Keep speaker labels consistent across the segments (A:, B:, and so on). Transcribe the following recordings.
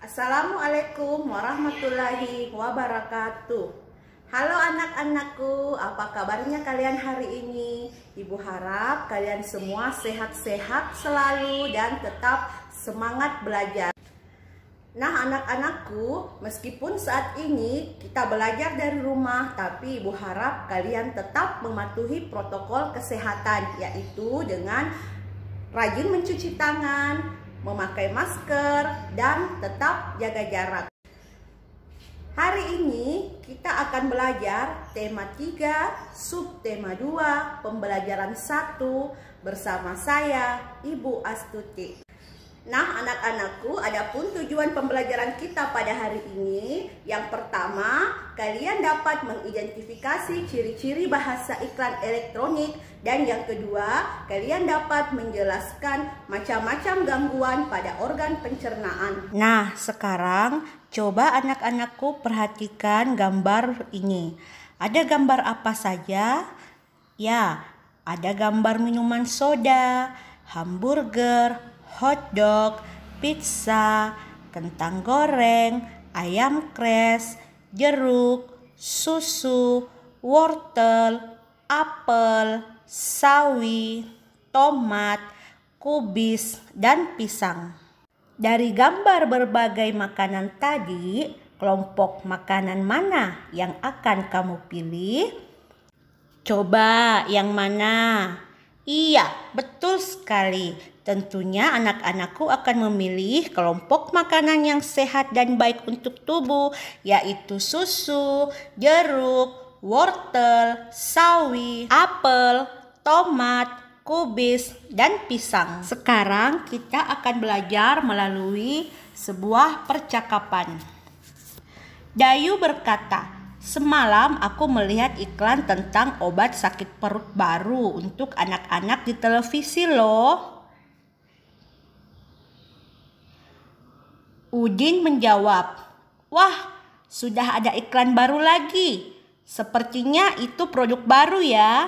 A: Assalamualaikum warahmatullahi wabarakatuh. Halo anak-anakku, apa kabarnya kalian hari ini? Ibu harap kalian semua sehat-sehat selalu dan tetap semangat belajar. Nah anak-anakku, meskipun saat ini kita belajar dari rumah, tapi ibu harap kalian tetap mematuhi protokol kesehatan, yaitu dengan rajin mencuci tangan, memakai masker, dan tetap jaga jarak. Hari ini kita akan belajar tema 3, subtema 2, pembelajaran 1 bersama saya, Ibu Astuti. Nah anak-anakku, adapun tujuan pembelajaran kita pada hari ini, yang pertama, kalian dapat mengidentifikasi ciri-ciri bahasa iklan elektronik, dan yang kedua, kalian dapat menjelaskan macam-macam gangguan pada organ pencernaan. Nah sekarang coba anak-anakku perhatikan gambar ini. Ada gambar apa saja? Ya, ada gambar minuman soda, hamburger, hotdog, pizza, kentang goreng, ayam kres, jeruk, susu, wortel, apel, sawi, tomat, kubis, dan pisang. Dari gambar berbagai makanan tadi, kelompok makanan mana yang akan kamu pilih? Coba yang mana? Iya, betul sekali. Tentunya anak-anakku akan memilih kelompok makanan yang sehat dan baik untuk tubuh, yaitu susu, jeruk, wortel, sawi, apel, tomat, kubis, dan pisang. Sekarang kita akan belajar melalui sebuah percakapan. Dayu berkata, "Semalam aku melihat iklan tentang obat sakit perut baru untuk anak-anak di televisi loh." Udin menjawab, "Wah, sudah ada iklan baru lagi. Sepertinya itu produk baru ya."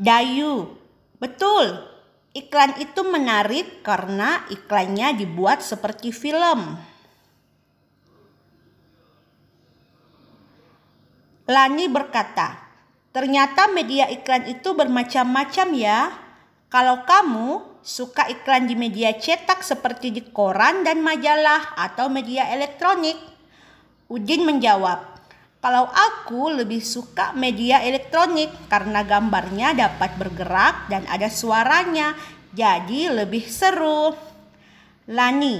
A: Dayu, "Betul. Iklan itu menarik karena iklannya dibuat seperti film." Lani berkata, "Ternyata media iklan itu bermacam-macam ya. Kalau kamu suka iklan di media cetak seperti di koran dan majalah atau media elektronik?" Udin menjawab, "Kalau aku lebih suka media elektronik karena gambarnya dapat bergerak dan ada suaranya, jadi lebih seru." Lani,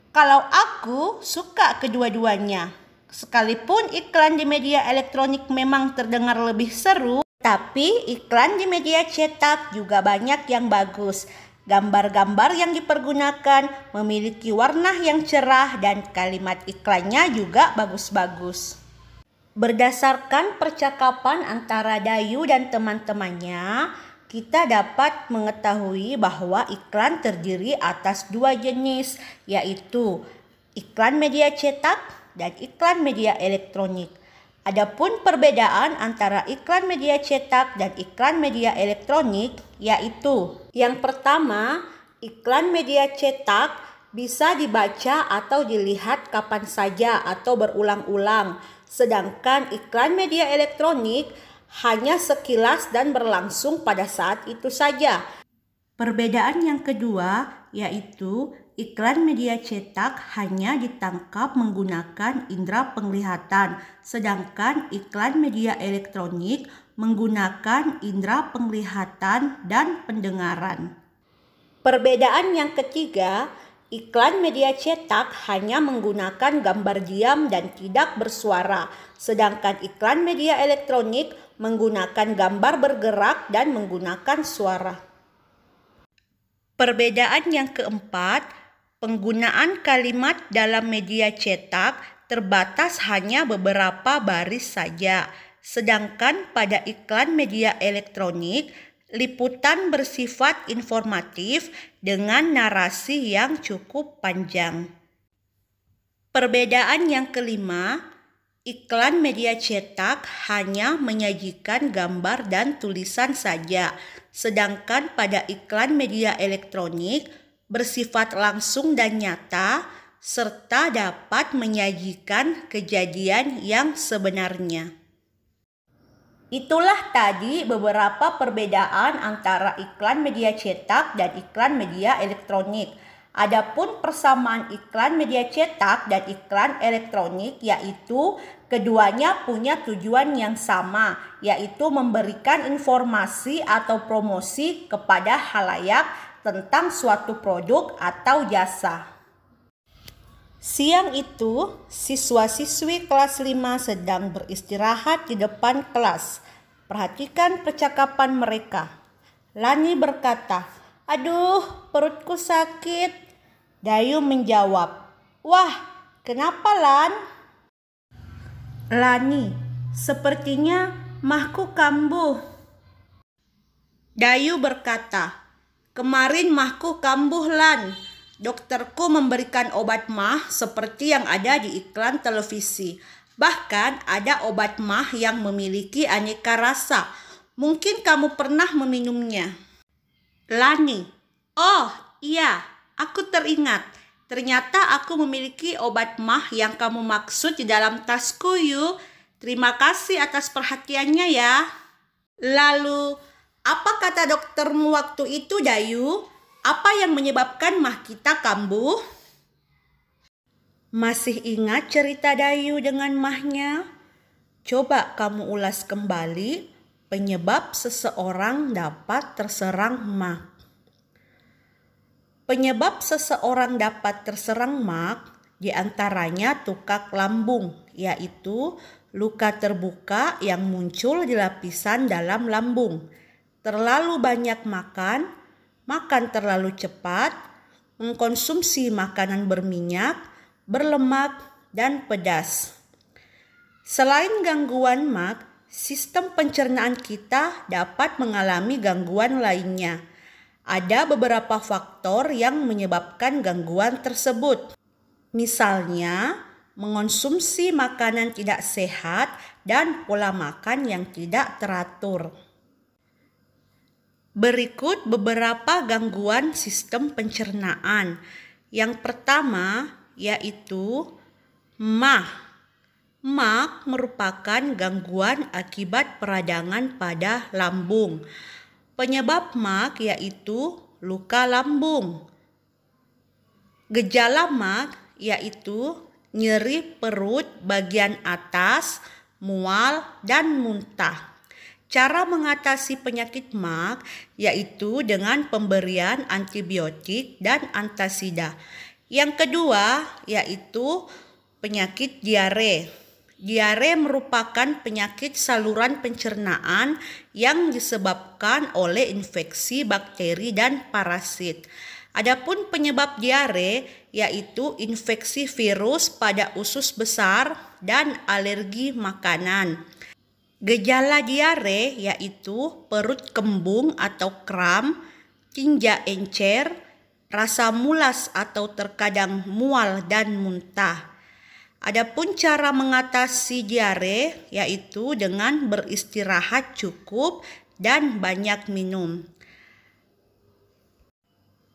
A: "Kalau aku suka kedua-duanya. Sekalipun iklan di media elektronik memang terdengar lebih seru, tapi iklan di media cetak juga banyak yang bagus. Gambar-gambar yang dipergunakan memiliki warna yang cerah dan kalimat iklannya juga bagus-bagus." Berdasarkan percakapan antara Dayu dan teman-temannya, kita dapat mengetahui bahwa iklan terdiri atas dua jenis, yaitu iklan media cetak dan iklan media elektronik. Adapun perbedaan antara iklan media cetak dan iklan media elektronik yaitu, yang pertama, iklan media cetak bisa dibaca atau dilihat kapan saja atau berulang-ulang, sedangkan iklan media elektronik hanya sekilas dan berlangsung pada saat itu saja. Perbedaan yang kedua yaitu iklan media cetak hanya ditangkap menggunakan indera penglihatan, sedangkan iklan media elektronik menggunakan indera penglihatan dan pendengaran. Perbedaan yang ketiga, iklan media cetak hanya menggunakan gambar diam dan tidak bersuara, sedangkan iklan media elektronik menggunakan gambar bergerak dan menggunakan suara. Perbedaan yang keempat, penggunaan kalimat dalam media cetak terbatas hanya beberapa baris saja, sedangkan pada iklan media elektronik, liputan bersifat informatif dengan narasi yang cukup panjang. Perbedaan yang kelima, iklan media cetak hanya menyajikan gambar dan tulisan saja, sedangkan pada iklan media elektronik bersifat langsung dan nyata, serta dapat menyajikan kejadian yang sebenarnya. Itulah tadi beberapa perbedaan antara iklan media cetak dan iklan media elektronik. Adapun persamaan iklan media cetak dan iklan elektronik yaitu keduanya punya tujuan yang sama, yaitu memberikan informasi atau promosi kepada khalayak tentang suatu produk atau jasa. Siang itu, siswa-siswi kelas 5 sedang beristirahat di depan kelas. Perhatikan percakapan mereka. Lani berkata, "Aduh, perutku sakit." Dayu menjawab, "Wah, kenapa Lan?" Lani, "Sepertinya mahku kambuh." Dayu berkata, "Kemarin mahku kambuh Lan. Dokterku memberikan obat mah seperti yang ada di iklan televisi. Bahkan ada obat mah yang memiliki aneka rasa. Mungkin kamu pernah meminumnya." Lani, "Oh iya, aku teringat. Ternyata aku memiliki obat mah yang kamu maksud di dalam tasku Yu. Terima kasih atas perhatiannya ya." "Lalu, apa kata doktermu waktu itu Dayu? Apa yang menyebabkan mah kita kambuh?" Masih ingat cerita Dayu dengan mahnya? Coba kamu ulas kembali penyebab seseorang dapat terserang mah. Penyebab seseorang dapat terserang mah diantaranya tukak lambung, yaitu luka terbuka yang muncul di lapisan dalam lambung, terlalu banyak makan terlalu cepat, mengkonsumsi makanan berminyak, berlemak, dan pedas. Selain gangguan mah, sistem pencernaan kita dapat mengalami gangguan lainnya. Ada beberapa faktor yang menyebabkan gangguan tersebut. Misalnya, mengonsumsi makanan tidak sehat dan pola makan yang tidak teratur. Berikut beberapa gangguan sistem pencernaan. Yang pertama yaitu mah. Mah merupakan gangguan akibat peradangan pada lambung. Penyebab mah yaitu luka lambung. Gejala mah yaitu nyeri perut bagian atas, mual, dan muntah. Cara mengatasi penyakit mah yaitu dengan pemberian antibiotik dan antasida. Yang kedua yaitu penyakit diare. Diare merupakan penyakit saluran pencernaan yang disebabkan oleh infeksi bakteri dan parasit. Adapun penyebab diare yaitu infeksi virus pada usus besar dan alergi makanan. Gejala diare yaitu perut kembung atau kram, tinja encer, rasa mulas atau terkadang mual dan muntah. Adapun cara mengatasi diare yaitu dengan beristirahat cukup dan banyak minum.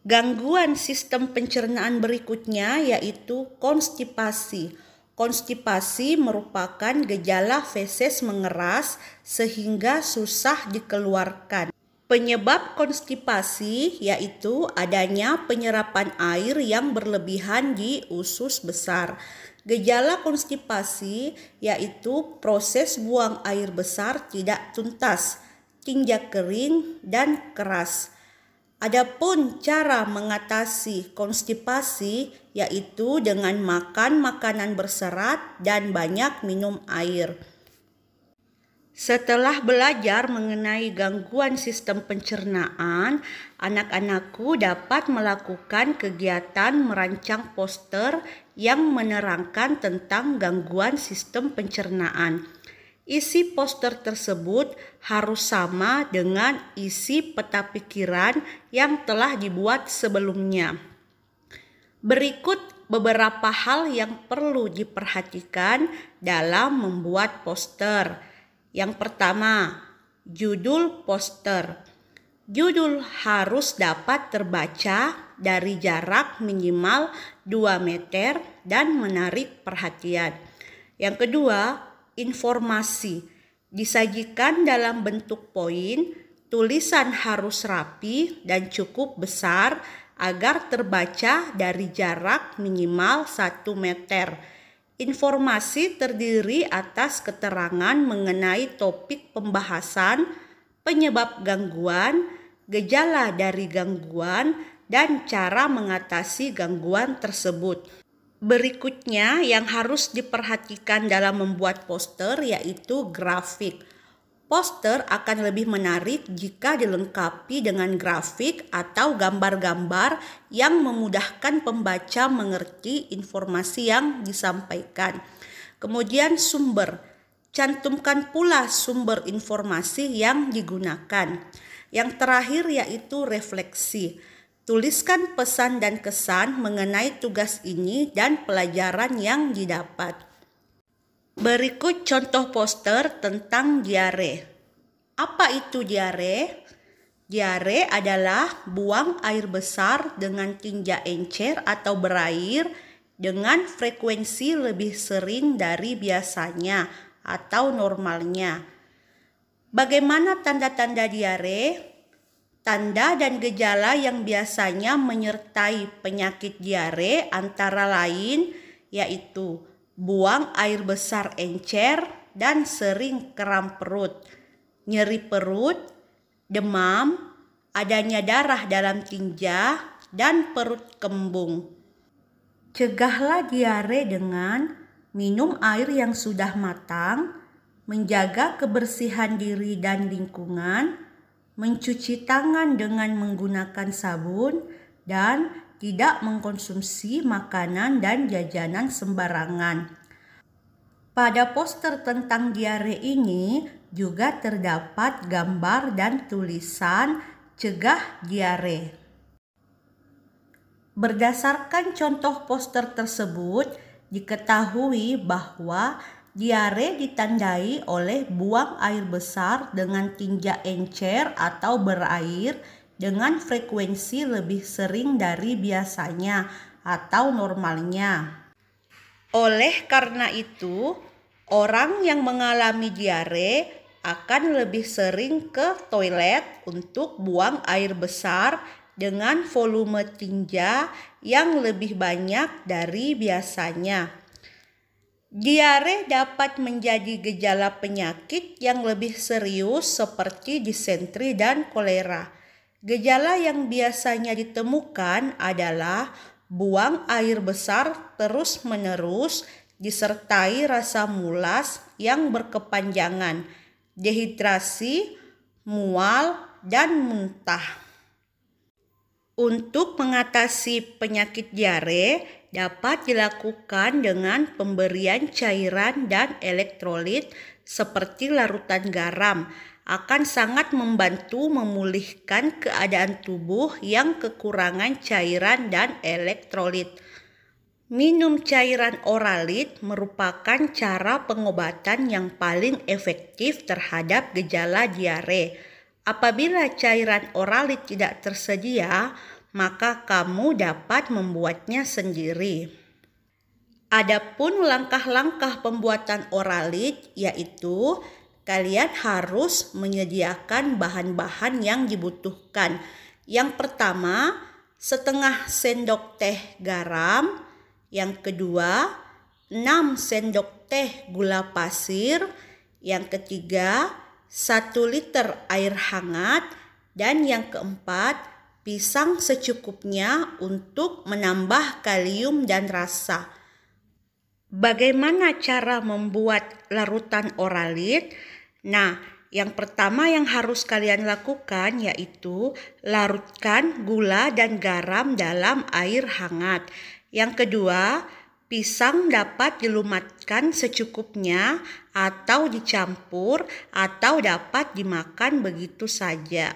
A: Gangguan sistem pencernaan berikutnya yaitu konstipasi. Konstipasi merupakan gejala feses mengeras sehingga susah dikeluarkan. Penyebab konstipasi yaitu adanya penyerapan air yang berlebihan di usus besar. Gejala konstipasi yaitu proses buang air besar tidak tuntas, tinja kering, dan keras. Adapun cara mengatasi konstipasi yaitu dengan makan makanan berserat dan banyak minum air. Setelah belajar mengenai gangguan sistem pencernaan, anak-anakku dapat melakukan kegiatan merancang poster yang menerangkan tentang gangguan sistem pencernaan. Isi poster tersebut harus sama dengan isi peta pikiran yang telah dibuat sebelumnya. Berikut beberapa hal yang perlu diperhatikan dalam membuat poster. Yang pertama, judul poster. Judul harus dapat terbaca dari jarak minimal 2 meter dan menarik perhatian. Yang kedua, informasi. Disajikan dalam bentuk poin, tulisan harus rapi dan cukup besar agar terbaca dari jarak minimal 1 meter. Informasi terdiri atas keterangan mengenai topik pembahasan, penyebab gangguan, gejala dari gangguan, dan cara mengatasi gangguan tersebut. Berikutnya yang harus diperhatikan dalam membuat poster yaitu grafik. Poster akan lebih menarik jika dilengkapi dengan grafik atau gambar-gambar yang memudahkan pembaca mengerti informasi yang disampaikan. Kemudian sumber. Cantumkan pula sumber informasi yang digunakan. Yang terakhir yaitu refleksi. Tuliskan pesan dan kesan mengenai tugas ini dan pelajaran yang didapat. Berikut contoh poster tentang diare. Apa itu diare? Diare adalah buang air besar dengan tinja encer atau berair dengan frekuensi lebih sering dari biasanya atau normalnya. Bagaimana tanda-tanda diare? Tanda dan gejala yang biasanya menyertai penyakit diare antara lain yaitu buang air besar encer dan sering kram perut, nyeri perut, demam, adanya darah dalam tinja, dan perut kembung. Cegahlah diare dengan minum air yang sudah matang, menjaga kebersihan diri dan lingkungan, mencuci tangan dengan menggunakan sabun, dan tidak mengkonsumsi makanan dan jajanan sembarangan. Pada poster tentang diare ini juga terdapat gambar dan tulisan cegah diare. Berdasarkan contoh poster tersebut, diketahui bahwa diare ditandai oleh buang air besar dengan tinja encer atau berair dengan frekuensi lebih sering dari biasanya atau normalnya. Oleh karena itu, orang yang mengalami diare akan lebih sering ke toilet untuk buang air besar dengan volume tinja yang lebih banyak dari biasanya. Diare dapat menjadi gejala penyakit yang lebih serius seperti disentri dan kolera. Gejala yang biasanya ditemukan adalah buang air besar terus-menerus disertai rasa mulas yang berkepanjangan, dehidrasi, mual, dan muntah. Untuk mengatasi penyakit diare dapat dilakukan dengan pemberian cairan dan elektrolit seperti larutan garam. Akan sangat membantu memulihkan keadaan tubuh yang kekurangan cairan dan elektrolit. Minum cairan oralit merupakan cara pengobatan yang paling efektif terhadap gejala diare. Apabila cairan oralit tidak tersedia, maka kamu dapat membuatnya sendiri. Adapun langkah-langkah pembuatan oralit yaitu kalian harus menyediakan bahan-bahan yang dibutuhkan. Yang pertama, setengah sendok teh garam. Yang kedua, 6 sendok teh gula pasir. Yang ketiga, 1 liter air hangat. Dan yang keempat, pisang secukupnya untuk menambah kalium dan rasa. Bagaimana cara membuat larutan oralit? Nah, yang pertama yang harus kalian lakukan yaitu larutkan gula dan garam dalam air hangat. Yang kedua, pisang dapat dilumatkan secukupnya atau dicampur atau dapat dimakan begitu saja.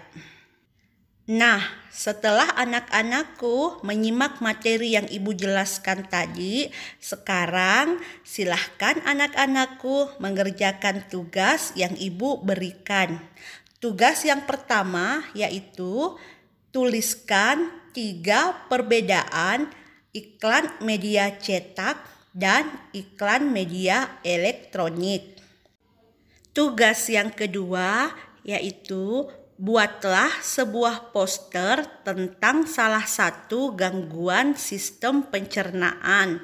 A: Nah, setelah anak-anakku menyimak materi yang ibu jelaskan tadi, sekarang silahkan anak-anakku mengerjakan tugas yang ibu berikan. Tugas yang pertama yaitu Tuliskan 3 perbedaan iklan media cetak dan iklan media elektronik. Tugas yang kedua yaitu buatlah sebuah poster tentang salah satu gangguan sistem pencernaan.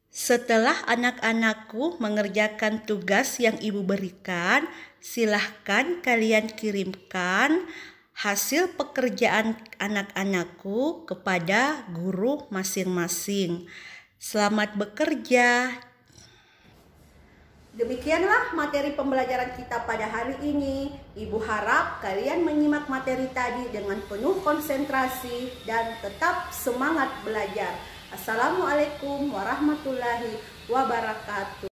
A: Setelah anak-anakku mengerjakan tugas yang ibu berikan, silahkan kalian kirimkan hasil pekerjaan anak-anakku kepada guru masing-masing. Selamat bekerja. Demikianlah materi pembelajaran kita pada hari ini. Ibu harap kalian menyimak materi tadi dengan penuh konsentrasi dan tetap semangat belajar. Assalamualaikum warahmatullahi wabarakatuh.